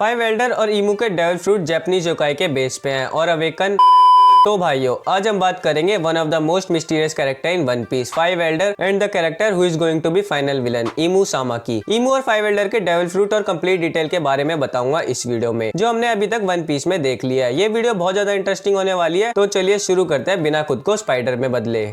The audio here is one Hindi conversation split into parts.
फाइव एल्डर और ईमू के डेविल फ्रूट जापानीज योकाई के बेस पे हैं और अवेकन। तो भाइयों, आज हम बात करेंगे one of the most mysterious character in One Piece, five elder and the character who is going to be final villain, Imu Sama की। ईमू और फाइव एल्डर के डेविल फ्रूट और कंप्लीट डिटेल के बारे में बताऊंगा इस वीडियो में, जो हमने अभी तक वन पीस में देख लिया है। ये वीडियो बहुत ज्यादा इंटरेस्टिंग होने वाली है, तो चलिए शुरू करते हैं बिना खुद को स्पाइडर में बदले।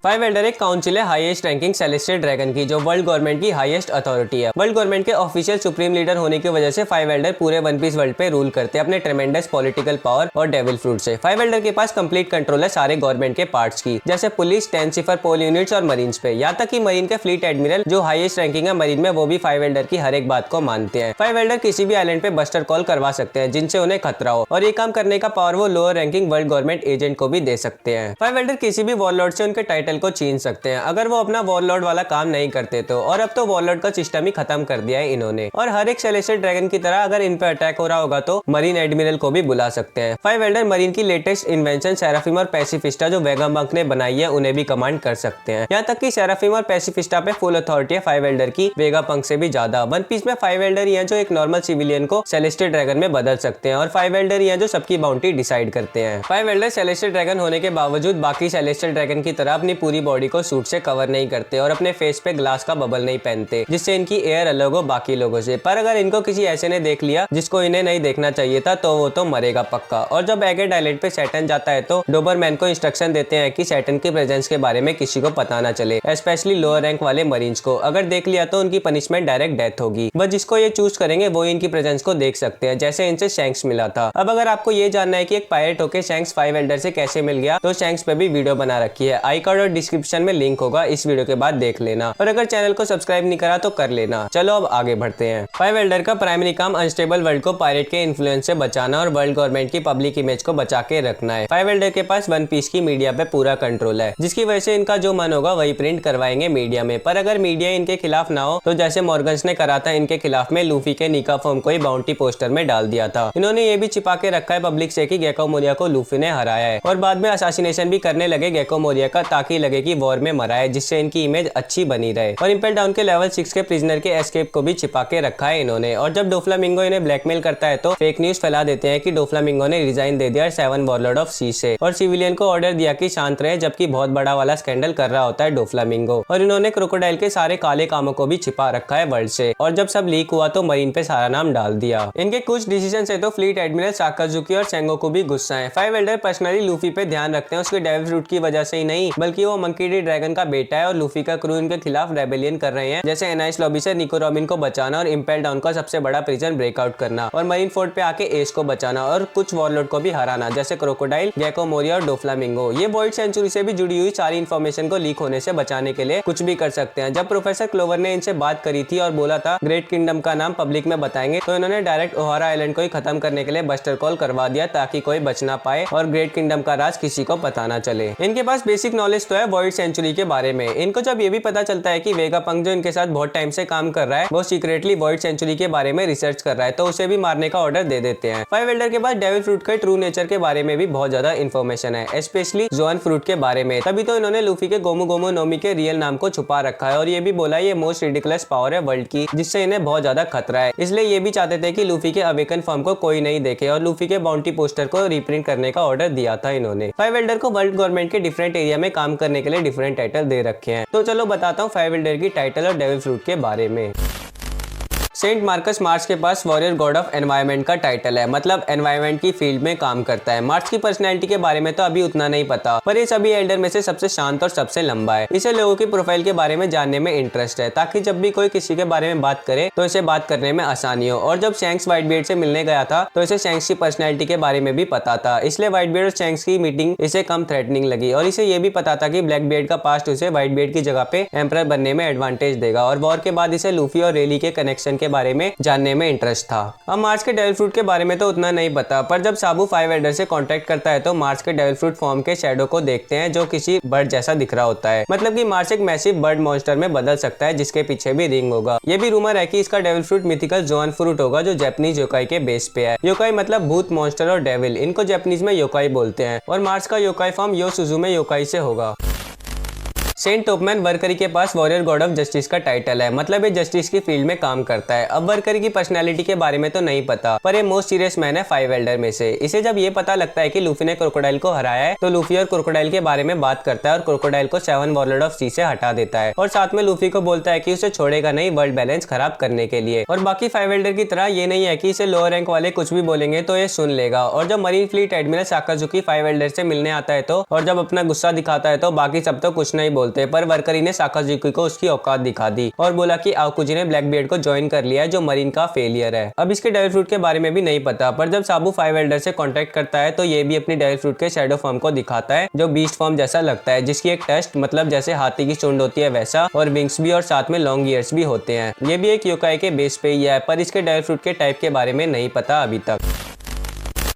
फाइव एल्डर एक काउंसिल है हाईएस्ट रैंकिंग सेलेस्टियल ड्रैगन की, जो वर्ल्ड गवर्नमेंट की हाईएस्ट अथॉरिटी है। वर्ल्ड गवर्नमेंट के ऑफिशियल सुप्रीम लीडर होने की वजह से फाइव एल्डर पूरे वन पीस वर्ल्ड पे रूल करते हैं अपने ट्रेमेंडस पॉलिटिकल पावर और डेविल फ्रूट से। फाइव एल्डर के पास कंप्लीट कंट्रोल है सारे गवर्नमेंट के पार्ट्स की, जैसे पुलिस, टेंसिफर, पोल यूनिट्स और मरीन्स पे। यहाँ तक कि मरीन के फ्लीट एडमिरल, जो हाईएस्ट रैंकिंग है मरीन में, वो भी फाइव एल्डर की हर एक बात को मानते हैं। फाइव एल्डर किसी भी आइलैंड पे बस्टर कॉल करवा सकते हैं जिनसे उन्हें खतरा हो, और ये काम करने का पावर वो lower ranking world government agent को भी दे सकते हैं। फाइव एल्डर किसी भी वॉरलॉर्ड से उनके टाइटल को छीन सकते हैं अगर वो अपना वॉरलॉर्ड वाला काम नहीं करते तो, और अब तो वॉरलॉर्ड का सिस्टम ही खत्म कर दिया है इन्होंने। और हर एक सेलेस्टियल ड्रैगन की तरह अगर इन पे अटैक हो रहा होगा तो मरीन एडमिरल को भी बुला सकते हैं। फाइव एल्डर मरीन की लेटेस्ट इन्वेंशन सेराफिम और पैसिफिस्टा जो वेगाबंक ने बनाई है, उन्हें भी कमांड कर सकते हैं। यहाँ तक कि सेराफिम और पैसिफिस्टा पे फुल अथॉरिटी है फाइव एल्डर की, वेगाबंक से भी ज्यादा। वन पीस में फाइव एल्डर ही हैं जो एक नॉर्मल सिविलियन को सेलेस्टियल ड्रैगन में बदल सकते हैं, और फाइव एल्डर ही हैं जो सबकी बाउंटी डिसाइड करते हैं। फाइव एल्डर सेलेस्टियल ड्रैगन होने के बावजूद बाकी सेलेस्टियल ड्रैगन की तरह अपनी पूरी बॉडी को सूट से कवर नहीं करते और अपने फेस पे ग्लास का बबल नहीं पहनते, जिससे इनकी एयर अलग हो बाकी लोगों से। पर अगर इनको किसी ऐसे ने देख लिया जिसको इन्हें नहीं देखना चाहिए था, तो वो तो मरेगा पक्का। और जब एगेट आइलैंड पे सैटर्न जाता है तो डोबरमैन को इंस्ट्रक्शन देते हैं कि सैटर्न की प्रेजेंस के बारे में किसी को पता ना चले, स्पेशली लोअर रैंक वाले मरीन्स को। अगर देख लिया तो उनकी पनिशमेंट डायरेक्ट डेथ होगी। बस जिसको ये चूज करेंगे वो इनकी प्रेजेंस को देख सकते हैं, जैसे इनसे शैंक्स मिला था। अब अगर आपको ये जानना है कि एक पायरेट होके शैंक्स फाइव एल्डर से कैसे मिल गया, तो शैंक्स पे भी वीडियो बना रखी है, आई कार्ड और डिस्क्रिप्शन में लिंक होगा, इस वीडियो के बाद देख लेना। और अगर चैनल को सब्सक्राइब नहीं करा तो कर लेना। चलो अब आगे बढ़ते हैं। फाइव एल्डर का प्राइमरी काम अनस्टेबल वर्ल्ड को पायरेट के इन्फ्लुएंस से बचाना और वर्ल्ड गवर्नमेंट की पब्लिक इमेज को बचा के रखना है। फाइव एल्डर के पास वन पीस की मीडिया पे पूरा कंट्रोल है, जिसकी वजह से इनका जो मन होगा वही प्रिंट करवाएंगे मीडिया में। पर अगर मीडिया इनके खिलाफ ना हो, तो जैसे मॉर्गन्स ने करा था इनके खिलाफ में, लूफी के निका फॉर्म को ही बाउंटी पोस्टर में डाल दिया था। इन्होंने ये भी छिपा के रखा है पब्लिक से कि गेको मोरिया को लूफी ने हराया है, और बाद में असासिनेशन भी करने लगे गेको मोरिया का, ताकि लगे कि वॉर में मरा है, जिससे इनकी इमेज अच्छी बनी रहे। और इम्पेल डाउन के लेवल 6 के प्रिजनर के एस्केप को भी छिपा के रखा है इन्होंने। और जब डोफ्लामिंगो इन्हें ब्लैकमेल करता है तो फेक न्यूज फैला देते हैं कि डोफ्लामिंगो ने रिजाइन दे दिया 7 वॉरलॉर्ड ऑफ सी से, और सिविलियन को ऑर्डर दिया कि शांत रहे, जबकि बहुत बड़ा वाला स्कैंडल कर रहा होता है डोफ्लामिंगो। और इन्होंने क्रोकोडाइल के सारे काले कामों को भी छिपा रखा है वर्ल्ड से, और जब सब लीक हुआ तो मरीन पे सारा नाम डाल दिया। इनके कुछ डिसीजन से तो फ्लीट एडमिरल साकाजुकी और सेंगोकू भी गुस्सा है। फाइव एल्डर पर्सनली लूफी पे ध्यान रखते हैं, उसके डेविल फ्रूट की वजह से ही नहीं, बल्कि वो मंकी डी ड्रैगन का बेटा है, और लूफी का क्रू इनके खिलाफ रेबेलियन कर रहे हैं, जैसे एनाइस लॉबी से निको रॉबिन को बचाना, और इम्पेल डाउन का सबसे बड़ा प्रिजन ब्रेकआउट करना, और मरीन फोर्ट पे आके एस को बचाना, और कुछ वॉरलॉर्ड को भी हराना, जैसे क्रोकोडाइल, गेको मोरिया और डोफ्लामिंगो। ये वॉइड सेंचुरी से भी जुड़ी हुई सारी इन्फॉर्मेशन को लीक होने से बचाने के लिए कुछ भी कर सकते हैं। जब प्रोफेसर क्लोवर ने इनसे बात करी थी और बोला था ग्रेट किंगडम का नाम पब्लिक में बताएंगे, तो इन्होंने डायरेक्ट ओहारा आइलैंड को ही खत्म करने के लिए बस्टर कॉल करवा दिया, ताकि कोई बच ना पाए और ग्रेट किंगडम का राज किसी को पता ना चले। इनके पास बेसिक नॉलेज तो है वॉइड सेंचुरी के बारे में। इनको जब ये भी पता चलता है कि वेगाबंक जो इनके साथ बहुत टाइम से काम कर रहा है, वो सीक्रेटली वॉइड सेंचुरी के बारे में रिसर्च कर रहा है, तो उसे भी मारने का ऑर्डर दे देते हैं। फाइव एल्डर के पास डेविल फ्रूट के ट्रू नेचर के बारे में भी बहुत ज्यादा इन्फॉर्मेशन है, स्पेशली जोन फ्रूट के बारे में। तभी तो इन्होंने लूफी के गोमू गोमू नोमी के रियल नाम को छुपा रखा है, और ये भी बोला ये मोस्ट रिडिकुलस पावर है वर्ल्ड की, जिससे इन्हें बहुत ज्यादा खतरा है। इसलिए ये भी चाहते थे कि लूफी के अवेकन फॉर्म को कोई नहीं देखे, और लूफी के बाउंटी पोस्टर को रीप्रिंट करने का ऑर्डर दिया था इन्होंने। फाइव एल्डर को वर्ल्ड गवर्नमेंट के डिफरेंट एरिया में काम करने के लिए डिफरेंट टाइटल दे रखे हैं। तो चलो बताता हूँ फाइव एल्डर की टाइटल और डेविल फ्रूट के बारे में। सेंट मार्कस मार्स के पास वॉरियर गॉड ऑफ एनवायरनमेंट का टाइटल है, मतलब एनवायरनमेंट की फील्ड में काम करता है। मार्स की पर्सनैलिटी के बारे में तो अभी उतना नहीं पता, पर ये सभी एल्डर में से सबसे शांत और सबसे लंबा है। इसे लोगों की प्रोफाइल के बारे में जानने में इंटरेस्ट है, ताकि जब भी कोई किसी के बारे में बात करे तो इसे बात करने में आसानी हो। और जब शैंक्स व्हाइट बियर्ड से मिलने गया था तो इसे शैंक्स की पर्सनैलिटी के बारे में भी पता था, इसलिए व्हाइट बियर्ड और शैंक्स की मीटिंग इसे कम थ्रेटनिंग लगी। और इसे ये भी पता था कि ब्लैक बियर्ड का पास्ट उसे व्हाइट बियर्ड की जगह पे एम्परर बनने में एडवांटेज देगा। और वॉर के बाद इसे लूफी और रेली के कनेक्शन के बारे में जानने में इंटरेस्ट था। अब मार्स के डेविल फ्रूट के बारे में तो उतना नहीं पता, पर जब साबू फाइव एल्डर से कांटेक्ट करता है तो मार्स के डेविल फ्रूट फॉर्म के शैडो को देखते हैं, जो किसी बर्ड जैसा दिख रहा होता है। मतलब कि मार्स एक मैसिव बर्ड मॉन्स्टर में बदल सकता है, जिसके पीछे भी रिंग होगा। ये भी रूमर है कि इसका devil fruit mythical zone fruit होगा, जो जापानीज योकाई के बेस पे है। योकाई मतलब भूत, मॉन्स्टर और डेविल, इनको जापानीज में योकाई बोलते हैं। और मार्स का योकाई फॉर्म यो सुजुमे योकाई से होगा। सेंट टॉपमैन वर्करी के पास वॉरियर गॉड ऑफ जस्टिस का टाइटल है, मतलब ये जस्टिस की फील्ड में काम करता है। अब वर्करी की पर्सनैलिटी के बारे में तो नहीं पता, पर ये मोस्ट सीरियस मैन है 5 एल्डर में से। इसे जब ये पता लगता है कि लूफी ने क्रोकोडाइल को हराया है तो लूफी और क्रोकोडाइल के बारे में बात करता है और क्रोकोडाइल को 7 वॉरलॉर्ड ऑफ सी से हटा देता है और साथ में लूफी को बोलता है कि उसे छोड़ेगा नहीं वर्ल्ड बैलेंस खराब करने के लिए। और बाकी 5 एल्डर की तरह ये नहीं है कि इसे लोअर रैंक वाले कुछ भी बोलेंगे तो ये सुन लेगा। और जब मरीन फ्लीट एडमिरल साकाजुकी 5 एल्डर से मिलने आता है तो और जब अपना गुस्सा दिखाता है तो बाकी सब तो कुछ नहीं बोलते, पर वर्करी ने साकाजुकी को उसकी औकात दिखा दी और बोला कि आकुजी ने ब्लैकबियर्ड को ज्वाइन कर लिया है जो मरीन का फेलियर है। अब इसके डेविल फ्रूट के बारे में भी नहीं पता, पर जब साबू 5 एल्डर से कांटेक्ट करता है तो ये भी अपनी डेविल फ्रूट के शैडो फॉर्म को दिखाता है जो बीस्ट फॉर्म जैसा लगता है, जिसकी एक टेस्ट मतलब जैसे हाथी की सूंड होती है वैसा, और विंग्स भी और साथ में लॉन्ग ईयर्स भी होते हैं। ये भी एक योकाई के बेस पे ही है, पर इसके डेविल फ्रूट के टाइप के बारे में नहीं पता अभी तक।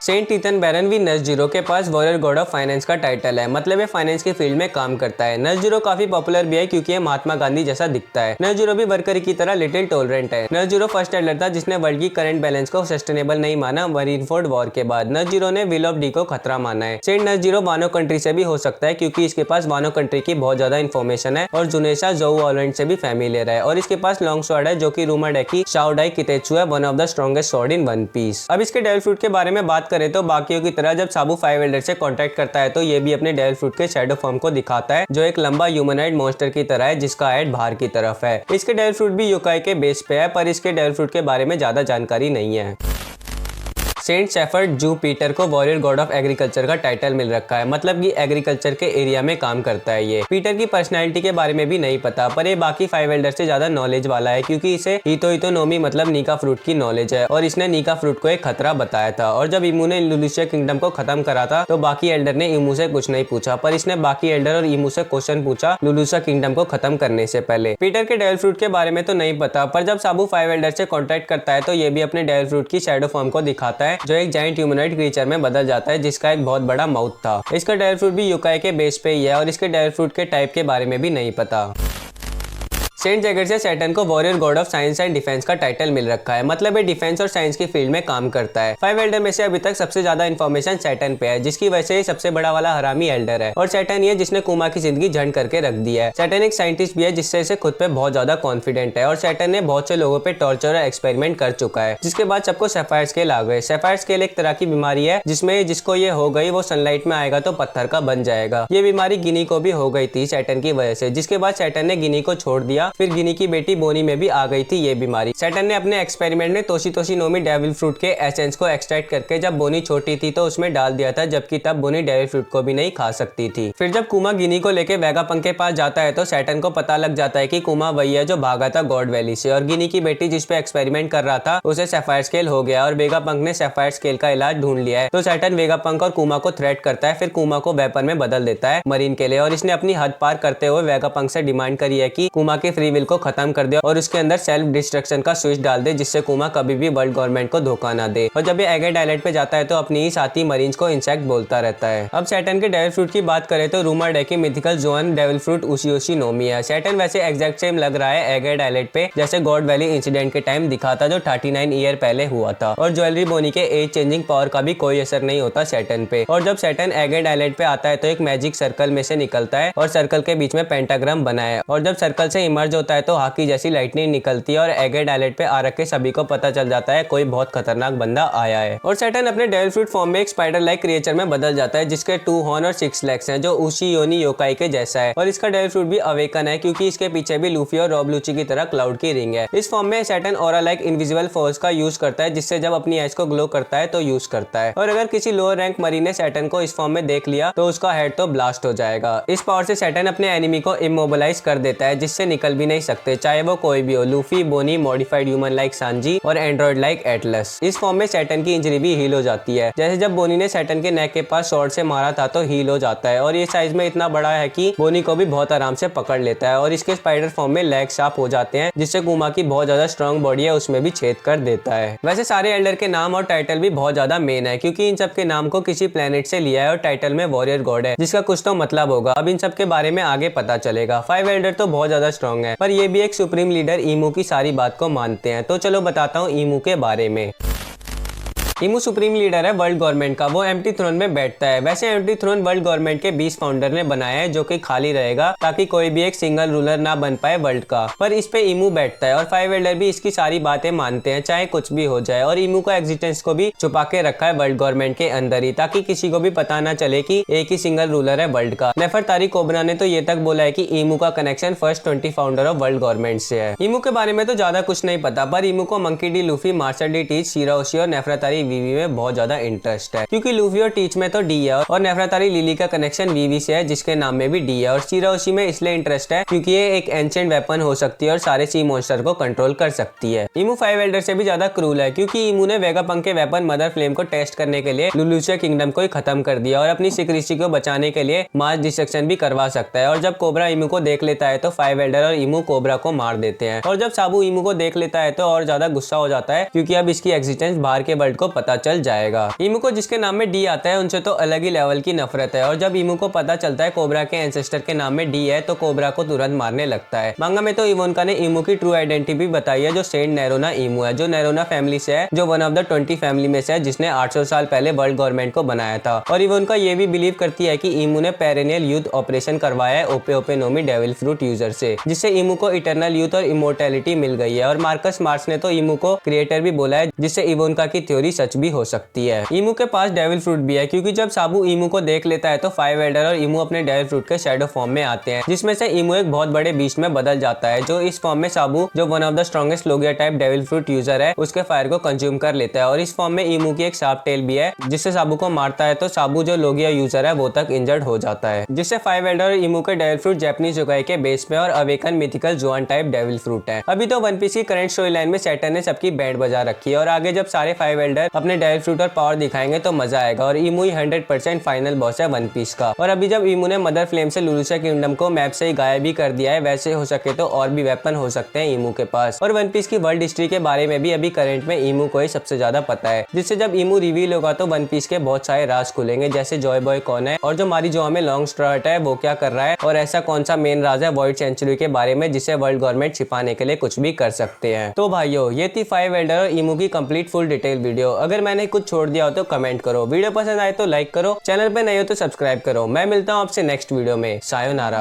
सेंट ईथन बैरन वी नज़जीरो के पास वॉरियर गॉड ऑफ फाइनेंस का टाइटल है, मतलब ये फाइनेंस की फील्ड में काम करता है। नज़जीरो काफी पॉपुलर भी है क्योंकि ये महात्मा गांधी जैसा दिखता है। नज़जीरो भी वर्करी की तरह लिटिल टॉलरेंट है। नज़जीरो फर्स्ट एल्डर था जिसने वर्ल्ड की करंट बैलेंस को सस्टेनेबल नहीं माना मरीनफोर्ड वॉर के बाद। नज़जीरो ने विल ऑफ डी को खतरा माना है। सेंट नज़जीरो वानो कंट्री से भी हो सकता है क्योंकि इसके पास वानो कंट्री की बहुत ज्यादा इन्फॉर्मेशन है और जुनेसा जोउ आइलैंड से भी फैमिलियर है। और इसके पास लॉन्ग स्वॉर्ड है जो कि रूमर्ड है कि शाओडाई कितेचु है, one of the strongest sword in One Piece. अब इसके डेविल फ्रूट के बारे में बात करें तो बाकियों की तरह जब साबू 5 एल्डर से कांटेक्ट करता है तो ये भी अपने डेविल फ्रूट के शैडो फॉर्म को दिखाता है जो एक लंबा ह्यूमनॉइड मॉन्स्टर की तरह है जिसका हेड बाहर की तरफ है। इसके डेविल फ्रूट भी योकाई के बेस पे है, पर इसके डेविल फ्रूट के बारे में ज्यादा जानकारी नहीं है। सेंट शेफर्ड जू पीटर को वॉरियर गॉड ऑफ एग्रीकल्चर का टाइटल मिल रखा है, मतलब कि एग्रीकल्चर के एरिया में काम करता है ये। पीटर की पर्सनैलिटी के बारे में भी नहीं पता, पर ये बाकी 5 एल्डर से ज्यादा नॉलेज वाला है क्योंकि इसे हितो नोमी मतलब नीका फ्रूट की नॉलेज है और इसने नीका फ्रूट को एक खतरा बताया था। और जब इमू ने लुलुशिया किंगडम को खत्म करा था तो बाकी एल्डर ने इमू से कुछ नहीं पूछा, पर इसने बाकी एल्डर और इमू से क्वेश्चन पूछा लुलुशिया किंगडम को खत्म करने से पहले। पीटर के डेविल फ्रूट के बारे में तो नहीं पता, पर जब साबू 5 एल्डर से कॉन्टेक्ट करता है तो ये भी अपने डेविल फ्रूट की शैडो फॉर्म को दिखाता है जो एक जायंट ह्यूमनॉइड क्रीचर में बदल जाता है जिसका एक बहुत बड़ा माउथ था। इसका डेविल फ्रूट भी योकाई के बेस पे ही है और इसके डेविल फ्रूट के टाइप के बारे में भी नहीं पता। सेंट जैगर से सैटर्न को warrior God of science and defence का टाइटल मिल रखा है, मतलब ये डिफेंस और साइंस की फील्ड में काम करता है। 5 एल्डर में से अभी तक सबसे ज्यादा इन्फॉर्मेशन सैटर्न पे है जिसकी वजह से सबसे बड़ा वाला हरामी एल्डर है और सैटर्न ये जिसने कुमा की जिंदगी झंड करके रख दी है। सैटर्न एक साइंटिस्ट भी है जिससे इसे खुद पे बहुत ज्यादा कॉन्फिडेंट है और सैटर्न ने बहुत से लोगों पे टॉर्चर और एक्सपेरिमेंट कर चुका है जिसके बाद सबको सैफायर स्केल आ गए। सैफायर स्केल एक तरह की बीमारी है जिसमें जिसको ये हो गई वो सनलाइट में आएगा तो पत्थर का बन जाएगा। ये बीमारी गिनी को भी हो गई थी सैटर्न की वजह से, जिसके बाद सैटर्न ने गिनी को छोड़ दिया। फिर गिनी की बेटी बोनी में भी आ गई थी ये बीमारी। सैटर्न ने अपने एक्सपेरिमेंट में तोशी नोमी डेविल फ्रूट के एसेंस को एक्सट्रैक्ट करके जब बोनी छोटी थी तो उसमें डाल दिया था, जबकि तब बोनी डेविल फ्रूट को भी नहीं खा सकती थी। फिर जब कुमा गिनी को लेके वेगापंक के पास जाता है तो सैटर्न को पता लग जाता है कि कुमा वही है जो भागा था गॉड वैली से और गिनी की बेटी जिस पे एक्सपेरिमेंट कर रहा था उसे सैफायर स्केल हो गया और वेगापंक ने सैफायर स्केल का इलाज ढूंढ लिया है। तो सैटर्न वेगापंक और कुमा को थ्रेट करता है, फिर कुमा को वेपन में बदल देता है मरीन के लिए और इसने अपनी हद पार करते हुए वेगापंक से डिमांड करी है कि कुमा के फ्री विल को खत्म कर दे और उसके अंदर सेल्फ डिस्ट्रक्शन का स्विच डाल दे जिससे कुमा कभी भी वर्ल्ड गवर्नमेंट को धोखा ना दे। और जब ये एगेट आइलैंड पे जाता है तो अपनी ही साथी मरीन्स को इंसेक्ट बोलता रहता है। अब सैटर्न के डेविल फ्रूट की बात करें तो रूमर्ड है कि mythical zone devil fruit उशियोशी Nomi है। सैटर्न वैसे एग्जैक्ट सेम लग रहा है एगेट आइलैंड पे जैसे गॉड वैली इंसिडेंट के टाइम दिखा था जो 39 ईयर पहले हुआ था और ज्वेलरी बोनी के एज चेंजिंग पावर का भी कोई असर नहीं होता सैटर्न पे। और जब सैटर्न एगेट आइलैंड पे आता है तो एक मैजिक सर्कल में से निकलता है और सर्कल के बीच में पेंटाग्राम बना है और जब सर्कल से इमर्ज होता है तो हाकी जैसी लाइटनिंग निकलती है और एगेट आइलैंड पे आ रखे सभी को पता चल जाता है कोई बहुत खतरनाक बंदा आया है। और सैटर्न अपने डेविल फ्रूट फॉर्म में एक स्पाइडर लाइक क्रिएचर में बदल जाता है जिसके 2 हॉर्न और 6 लेग्स हैं जो उशी योनी योकाई के जैसा है और इसका डेविल फ्रूट भी अवेकन है क्योंकि इसके पीछे भी लूफी और रॉब लूची की तरह क्लाउड की रिंग है। इस फॉर्म में Saturn aura like invisible force का यूज करता है जिससे जब अपनी आइज को ग्लो करता है तो यूज करता है और अगर किसी लोअर रैंक मरीन ने सैटर्न को इस फॉर्म में देख लिया तो उसका हेड तो ब्लास्ट हो जाएगा। इस पावर से सैटर्न अपने एनिमी को इमोबिलाइज कर देता है जिससे निकल भी नहीं सकते, चाहे वो कोई भी हो, लूफी, बोनी, मॉडिफाइड ह्यूमन लाइक सांजी और एंड्रॉइड लाइक एटलस। इस फॉर्म में सैटर्न की इंजरी भी हील हो जाती है, जैसे जब बोनी ने सैटर्न के नेक के पास शॉर्ट से मारा था तो हील हो जाता है और ये साइज में इतना बड़ा है कि बोनी को भी बहुत आराम से पकड़ लेता है और इसके स्पाइडर फॉर्म में लेग शार्प हो जाते हैं जिससे कुमा की बहुत ज्यादा स्ट्रॉन्ग बॉडी है उसमें भी छेद कर देता है। वैसे सारे एल्डर के नाम और टाइटल भी बहुत ज्यादा मेन है क्योंकि इन सब के नाम को किसी प्लेनेट से लिया है और टाइटल में वॉरियर गॉड है जिसका कुछ तो मतलब होगा। अब इन सब के बारे में आगे पता चलेगा। 5 एल्डर तो बहुत ज्यादा स्ट्रॉन्ग है पर ये भी एक सुप्रीम लीडर ईमू की सारी बात को मानते हैं। तो चलो बताता हूँ ईमू के बारे में। इमू सुप्रीम लीडर है वर्ल्ड गवर्नमेंट का, वो एम्प्टी थ्रोन में बैठता है। वैसे एम्प्टी थ्रोन वर्ल्ड गवर्नमेंट के 20 फाउंडर ने बनाया है, जो कि खाली रहेगा ताकि कोई भी एक सिंगल रूलर ना बन पाए वर्ल्ड का, पर इस पे इमू बैठता है और 5 एल्डर भी इसकी सारी बातें मानते हैं चाहे कुछ भी हो जाए। और इमू का एग्जिस्टेंस को भी छुपा के रखा है वर्ल्ड गवर्नमेंट के अंदर ही, ताकि किसी को भी पता ना चले कि एक ही सिंगल रूलर है वर्ल्ड का। नेफरतारी कोबरा ने तो ये तक बोला है कि इमू का connection first 20 founder of world government से है। इमू के बारे में तो ज्यादा कुछ नहीं पता, पर इमू को Monkey D Luffy, Marshall D Teach, Shirahoshi और नेफरतारी वीवी में बहुत ज्यादा इंटरेस्ट है, क्योंकि लूफी और टीच में तो डी है और नेफरतारी लिली का कनेक्शन वीवी से है जिसके नाम में भी डी है। और शिराओशी में इसलिए इंटरेस्ट है क्योंकि ये एक एंशिएंट वेपन हो सकती है और सारे सी मॉन्स्टर को कंट्रोल कर सकती है। इमू 5 एल्डर से भी ज्यादा क्रूल है, क्योंकि इमू ने वेगापंक के वेपन मदर फ्लेम को टेस्ट करने के लिए लुलुशिया किंगडम को ही खत्म कर दिया और अपनी सिक्रेसी को बचाने के लिए मास डिस्ट्रक्शन भी करवा सकता है। और जब कोबरा इमू को देख लेता है तो 5 एल्डर और इमू कोबरा को मार देते हैं। और जब साबू इमू को देख लेता है तो और ज्यादा गुस्सा हो जाता है, क्योंकि अब इसकी एग्जिस्टेंस बाहर के वर्ल्ड को पता चल जाएगा। इमू को जिसके नाम में डी आता है उनसे तो अलग ही लेवल की नफरत है, और जब इमू को पता चलता है कोबरा के एंसेस्टर के नाम में डी है तो कोबरा को तुरंत मारने लगता है। मांगा में तो इवोन्का ने इमू की ट्रू आइडेंटिटी भी बताई है, जो सेंट नेरोना इमू है, जो नेरोना फैमिली से है, जो वन ऑफ द 20 फैमिली में से है जिसने 800 साल पहले वर्ल्ड गवर्नमेंट को बनाया था। और इवोन्का ये भी बिलीव करती है कि इमू ने पेरेनियल यूथ ऑपरेशन करवाया है ओपे ओपे नोमी डेविल फ्रूट यूजर से, जिससे इमू को इटरनल यूथ और इमोर्टैलिटी मिल गई है। और मार्कस मार्स ने तो इमू को क्रिएटर भी बोला है, जिससे इवोन्का की थ्योरी सच भी हो सकती है। इमू के पास डेविल फ्रूट भी है, क्योंकि जब साबू इमू को देख लेता है तो 5 एल्डर और इमू अपने डेविल फ्रूट के शैडो फॉर्म में आते हैं, जिसमें से इमू एक बहुत बड़े बीस्ट में बदल जाता है, जो इस फॉर्म में साबू, जो one of the strongest Logia type devil fruit user है, उसके फायर को कंज्यूम कर लेता है। और इस फॉर्म में इमू की एक शार्प टेल भी है, जिससे साबू को मारता है तो साबू जो लोगिया यूजर है वो तक इंजर्ड हो जाता है, जिससे 5 एल्डर और इमू के डेविल फ्रूट जैपनीज योकाई के बेस में और awaken mythical Zoan type devil fruit है। अभी तो वन पीस की करंट स्टोरी लाइन में सैटर्न ने सबकी बैंड बजा रखी है, और आगे जब सारे 5 एल्डर अपने डेविल फ्रूट और पावर दिखाएंगे तो मजा आएगा। और इमू ही 100% फाइनल बॉस है वन पीस का। और अभी जब इमू ने मदर फ्लेम से लुलुशिया किंगडम को मैप से ही गायब भी कर दिया है, वैसे हो सके तो और भी वेपन हो सकते हैं इमू के पास। और वन पीस की वर्ल्ड हिस्ट्री के बारे में भी अभी करंट में इमू को ही सबसे ज्यादा पता है, जिससे जब इमू रिवील होगा तो वन पीस के बहुत सारे राज खुलेंगे, जैसे जॉय बॉय कौन है, और जो मारी जोआ में लॉन्ग स्ट्रार्ट है वो क्या कर रहा है, और ऐसा कौन सा मेन राज है वॉइड सेंचुरी के बारे में जिसे वर्ल्ड गवर्नमेंट छिपाने के लिए कुछ भी कर सकते हैं। तो भाइयों, ये थी 5 एल्डर और इमू की कंप्लीट फुल डिटेल वीडियो। अगर मैंने कुछ छोड़ दिया हो तो कमेंट करो, वीडियो पसंद आए तो लाइक करो, चैनल पे नए हो तो सब्सक्राइब करो। मैं मिलता हूँ आपसे नेक्स्ट वीडियो में। सायोनारा।